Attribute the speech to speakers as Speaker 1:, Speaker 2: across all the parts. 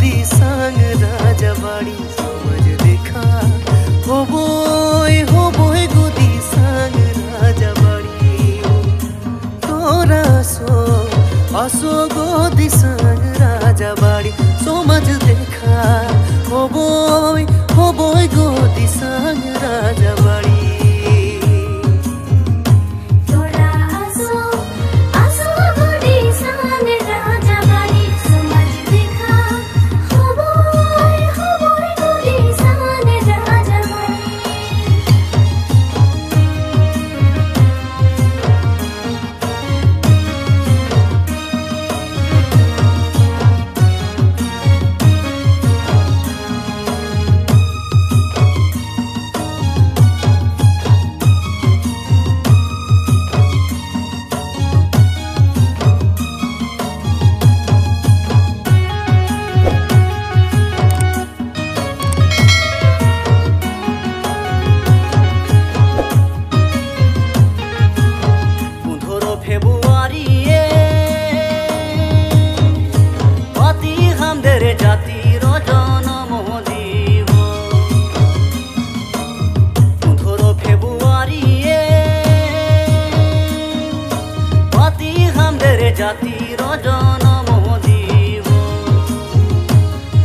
Speaker 1: गोदी संग राजाबाड़ी समझ देखा हो बोय गोदी संग राजाबाड़ी तोरा असो गोदी संग राजाबाड़ी समझ देखा हो बोय गोदी संग राजाबाड़ी জাতির জন্ম দিব 15 ফেব্রুয়ারি অতি আমাদের জাতির জন্ম দিব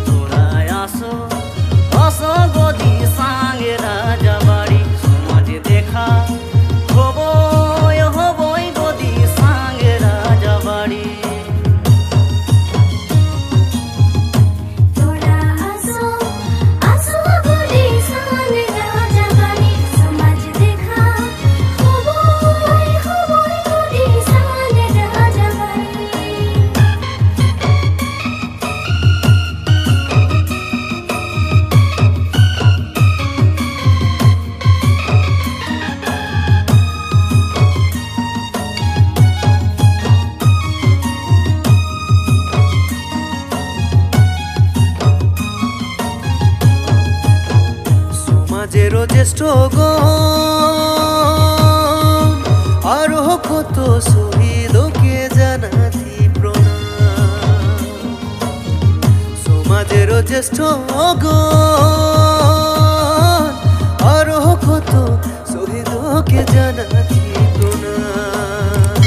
Speaker 1: তোরা আসো গোদি সঙ্গে রাজাবাড়ি সমাজ দেখা হবই গোদি সঙ্গে রাজাবাড়ি জ্যেষ্ঠ আরো কত শহীদকে জানাতি প্রণাম সমাজের জ্যেষ্ঠ আরো কত শহীদকে জানাতি প্রণাম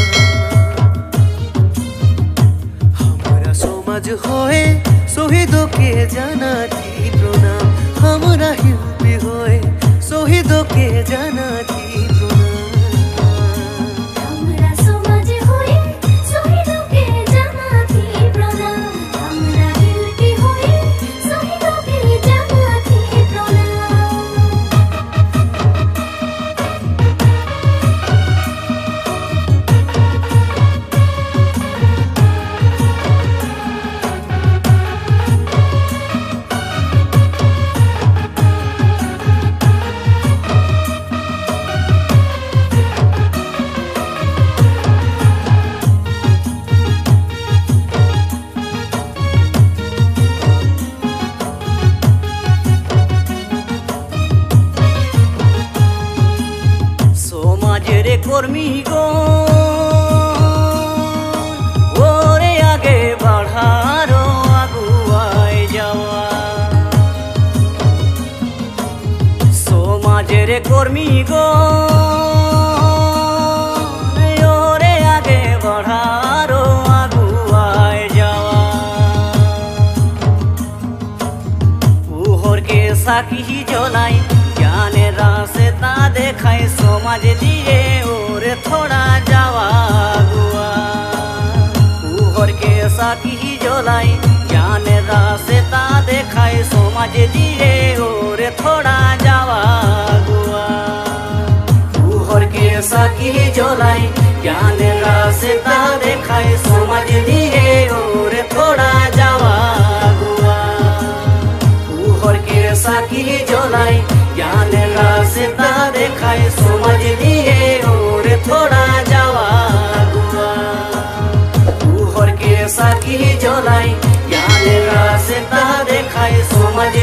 Speaker 1: আমরা সমাজ হয়ে শহীদকে জানাতি প্রণাম আমরা শিল্পী হয়ে শহীদকে জানাতি
Speaker 2: আমরা সমাজ হয়ে শহীদকে জানাতি প্রণাম আমরা শিল্পী হয়ে শহীদকে জানাতি প্রণাম
Speaker 1: কর্মী গো ওরে আগে বাড়ারো আগুয়ায় যাওয়া সমাজের কর্মী গো ওরে আগে বাড়ারো আগুয়ায় যাওয়া উহরকে সাকি জ্বলাই জ্ঞানের রাস্তা দেখায় সমাজ দিয়ে ওরে থোড়া যাওয়া গুয়া উহরকে সাকি জ্বলাই জ্ঞানের রাস্তা দেখায় সমাজ দিয়ে ওরে থোড়া যাওয়া গুয়া উহরকে সাকি জ্বলাই জ্ঞানের রাস্তা দেখায় সমাজ দিয়ে ওরে থোড়া যাওয়া গুয়া উহরকে সাকি জ্বলাই জ্ঞানের রাস্তা দেখায় সমাজ দিয়ে ওরে থোড়া যাওয়া গুয়া উহরকে সাকি জ্বলাই জ্ঞানের রাস্তা দেখায় সমাজ